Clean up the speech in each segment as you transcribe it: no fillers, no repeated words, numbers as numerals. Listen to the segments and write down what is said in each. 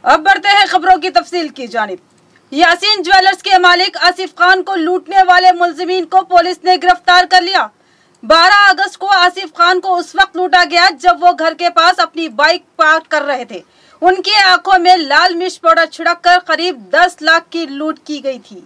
अब बढ़ते हैं खबरों की तफसील की जानिब। यासीन ज्वेलर्स के मालिक आसिफ खान को लूटने वाले मुलजिमीन को पुलिस ने गिरफ्तार कर लिया। 12 अगस्त को आसिफ खान को उस वक्त लूटा गया जब वो घर के पास अपनी बाइक पार्क कर रहे थे। उनकी आंखों में लाल मिर्च पाउडर छिड़ककर करीब 10 लाख की लूट की गई थी।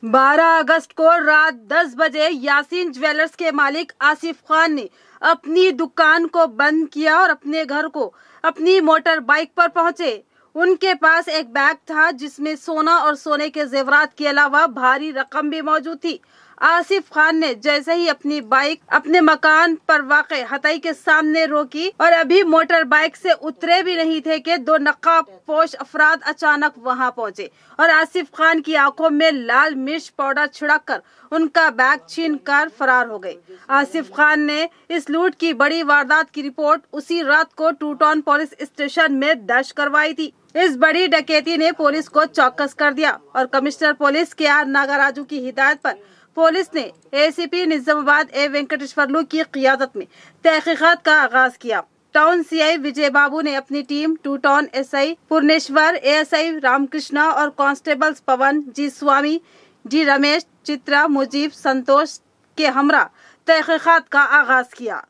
12 अगस्त को रात 10 बजे यासीन ज्वेलर्स के मालिक आसिफ खान ने अपनी दुकान को बंद किया और अपने घर को अपनी मोटर बाइक पर पहुंचे। उनके पास एक बैग था जिसमें सोना और सोने के जेवरात के अलावा भारी रकम भी मौजूद थी। आसिफ खान ने जैसे ही अपनी बाइक अपने मकान पर वाक़े हथई के सामने रोकी और अभी मोटर बाइक से उतरे भी नहीं थे कि 2 नकाबपोश अफराद अचानक वहां पहुंचे और आसिफ खान की आंखों में लाल मिर्च पाउडर छिड़ककर उनका बैग छीनकर फरार हो गए। आसिफ खान ने इस लूट की बड़ी वारदात की रिपोर्ट उसी रात को टू टाउन पुलिस स्टेशन में दर्ज करवाई थी। इस बड़ी डकैती ने पुलिस को चौकस कर दिया और कमिश्नर पुलिस के नागराजू की हिदायत पर पुलिस ने एसीपी निजामाबाद ए वेंकटेश्वरलू की क़ियादत में तहकीकात का आगाज किया। टाउन सीआई विजय बाबू ने अपनी team, two town SI Purneshwar, ASI Ramakrishna और constables Pavan G Swamy, G Ramesh, Chitra, Mujeeb, Santosh के हमरा तहकीकात का आगाज किया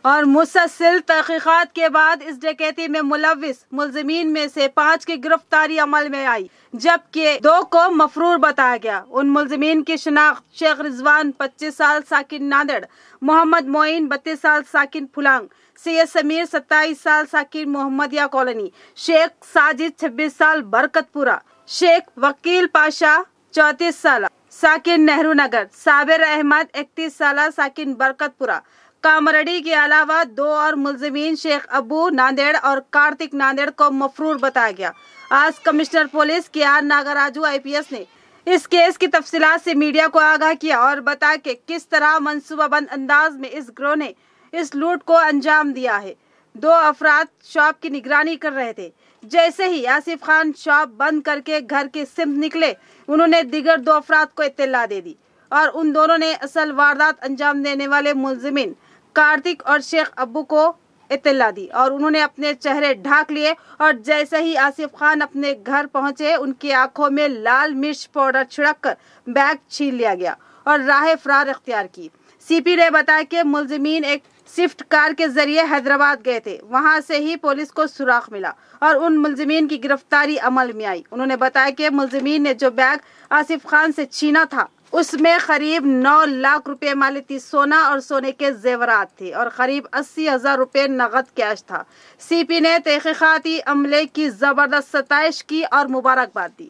और मुसलसल तहकीकात के बाद इस डकैती में मुलविस मुलजिमीन में से 5 की गिरफ्तारी अमल में आई, जबकि 2 को मफरूर बताया गया। उन मुलजिमीन की शिनाख्त शेख रिजवान 25 साल साकिन नांदेड़, मोहम्मद मोइन 32 साल साकिन फुलांग, सैयद समीर 27 साल साकिन मोहम्मदिया कॉलोनी, शेख साजिद 26 साल बरकतपुरा, शेख वकील पाशा 34 साल साकिन नेहरू नगर, साबिर अहमद 31 साल साकिन बरकतपुरा, कामरडी के अलावा 2 और मुलजिमीन शेख अबू नांदेड़ और कार्तिक नांदेड़ को मफरूर बताया गया। आज कमिश्नर पुलिस के आर नागराजू आईपीएस ने इस केस की तफसीलात से मीडिया को आगाह किया और बताया कि किस तरह मंसूबाबंद अंदाज में इस गिरोह ने इस लूट को अंजाम दिया है। 2 अफराद शॉप की निगरानी कर रहे थे। जैसे ही आसिफ खान शॉप बंद करके घर के सिमत निकले, उन्होंने दीगर 2 अफराद को इत्तला दे दी और उन दोनों ने असल वारदात अंजाम देने वाले मुलजिमीन कार्तिक और शेख अब्बू को इत्तला दी और उन्होंने अपने चेहरे ढाक लिए और जैसे ही आसिफ खान अपने घर पहुंचे, उनकी आंखों में लाल मिर्च पाउडर छिड़ककर बैग छीन लिया गया और राह फरार इख्तियार की। सीपी ने बताया कि मुलजिमीन एक स्विफ्ट कार के जरिए हैदराबाद गए थे। वहां से ही पुलिस को सुराग मिला और उन मुलजिमीन की गिरफ्तारी अमल में आई। उन्होंने बताया कि मुलजिमीन ने जो बैग आसिफ खान से छीना था उसमें करीब 9 लाख रुपए मालियती सोना और सोने के जेवरात थे और करीब 80,000 रुपए नगद कैश था। सीपी ने तहकीकाती अमले की जबरदस्त सताइश की और मुबारकबाद दी।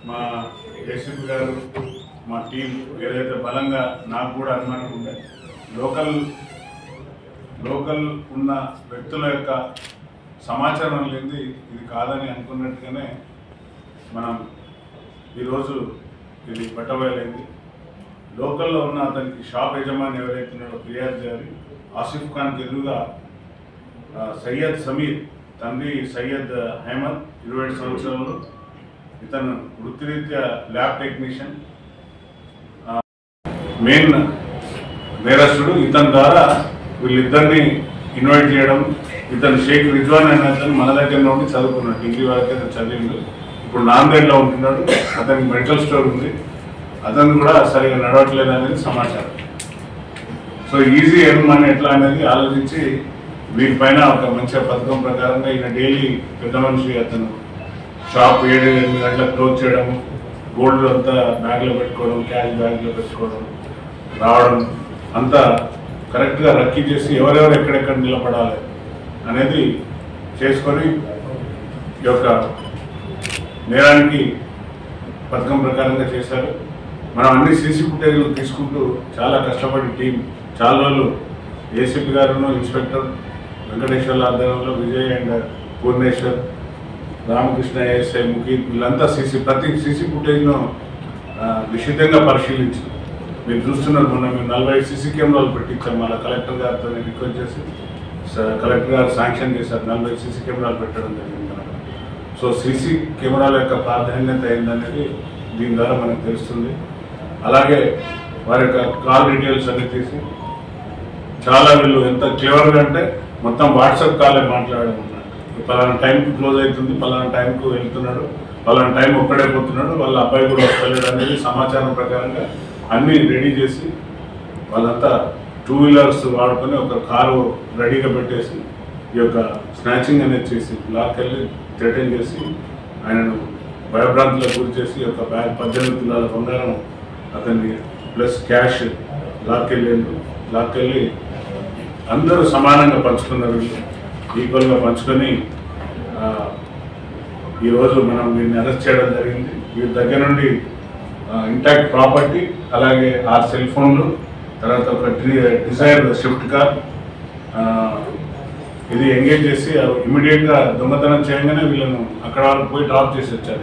మా ఏసీపీ గారు మా టీం ఏదైతే బలంగా నాకు కూడా అనుమానం ఉండే లోకల్ ఉన్న వ్యక్తుల యొక్క సమాచారం లేనిది ఇది కాదని అనుకున్నట్టుగానే మనం ఈరోజు ఇది పట్టబయలైంది। లోకల్లో ఉన్న అతనికి షాప్ యజమాని ఎవరైతే ఉన్నాడో ఫిర్యాదు చేయాలి। ఆసిఫ్ ఖాన్కి ఎదురుగా సయ్యద్ సమీర్ తండ్రి సయ్యద్ అహ్మద్ 27 సంవత్సరాలు, ఇతను వృత్తిరీత్యా ల్యాబ్ టెక్నీషియన్, మెయిన్ నేరస్తుడు। ఇతని ద్వారా వీళ్ళిద్దరిని ఇన్వైట్ చేయడం, ఇతను షేక్ రిజ్వాన్ అనే అతను మన దగ్గర ఉండి చదువుకున్నాడు, డిగ్రీ వరకు చదివిండు, ఇప్పుడు నాందేడ్లో ఉంటున్నాడు। అతనికి మెడికల్ స్టోర్ ఉంది, అతను కూడా సరిగా నడవట్లేదు అనేది సమాచారం। సో ఈజీ ఎర్న్ మనీ ఎట్లా అనేది ఆలోచించి వీటిపైన ఒక మంచి పథకం ప్రకారంగా ఈయన డైలీ పెద్ద మనిషి అతను షాప్ 7-8 గంటలకు క్లోజ్ చేయడం, గోల్డ్ అంతా బ్యాగ్లో పెట్టుకోవడం, క్యాష్ బ్యాగ్లో పెట్టుకోవడం, రావడం అంతా కరెక్ట్గా రక్కీ చేసి ఎవరెవరు ఎక్కడెక్కడ నిలబడాలి అనేది చేసుకొని ఈ యొక్క నేరానికి పథకం ప్రకారంగా చేశారు। మనం అన్ని సీసీ ఫుటేజ్లు తీసుకుంటూ చాలా కష్టపడి టీం చాలా రోజులు ఏసీపీ గారును, ఇన్స్పెక్టర్ వెంకటేశ్వర్ల ఆధ్వర్యంలో విజయ్ అండ్ పూర్ణేశ్వర్, రామకృష్ణ, ఏఎస్ఐ ముఖీద్ వీళ్ళంతా ప్రతి సీసీ ఫుటేజ్ను నిశ్చితంగా పరిశీలించారు। మీరు చూస్తున్నారు, మొన్న మేము 40 సీసీ కెమెరాలు పెట్టించాం। మళ్ళీ కలెక్టర్ గారితో రిక్వెస్ట్ చేసి కలెక్టర్ గారు శాంక్షన్ చేశారు, 40 సీసీ కెమెరాలు పెట్టడం జరిగింది। సో సీసీ కెమెరాల యొక్క ప్రాధాన్యత ఏందనేది దీని ద్వారా మనకు తెలుస్తుంది. అలాగే వారి యొక్క కాల్ డీటెయిల్స్ అన్ని తీసి చాలా వీళ్ళు ఎంత క్లియర్గా అంటే మొత్తం వాట్సాప్ కాలే మాట్లాడడం ఉన్నాడు. పలానా టైంకి క్లోజ్ అవుతుంది, పలానా టైంకు వెళ్తున్నాడు, పలానా టైం ఒక్కడే పోతున్నాడు, వాళ్ళ అబ్బాయి కూడా వస్తలేడు అనేది సమాచారం ప్రకారంగా అన్నీ రెడీ చేసి వాళ్ళంతా 2 వీలర్స్ వాడుకొని ఒక కారు రెడీగా పెట్టేసి ఈ యొక్క స్నాచింగ్ అనేది చేసి లాక్కెళ్ళి థ్రెటన్ చేసి ఆయనను భయభ్రాంతులకు గురి చేసి ఈ యొక్క బ్యాగ్ 18 తులాల బంగారం అతన్ని ప్లస్ క్యాష్ లాక్కెళ్ళి అందరూ సమానంగా పంచుకున్నారు. ఈక్వల్గా పంచుకొని ఈరోజు మనం వీరిని అరెస్ట్ చేయడం జరిగింది. వీరి దగ్గర నుండి ఇంటాక్ట్ ప్రాపర్టీ, అలాగే 6 సెల్ ఫోన్లు, తర్వాత ఒక డిజైర్ స్విఫ్ట్ కార్ ఇది ఎంగేజ్ చేసి ఇమీడియట్గా దొంగతనం చేయగానే వీళ్ళను అక్కడ పోయి డ్రాప్ చేసి వచ్చారు.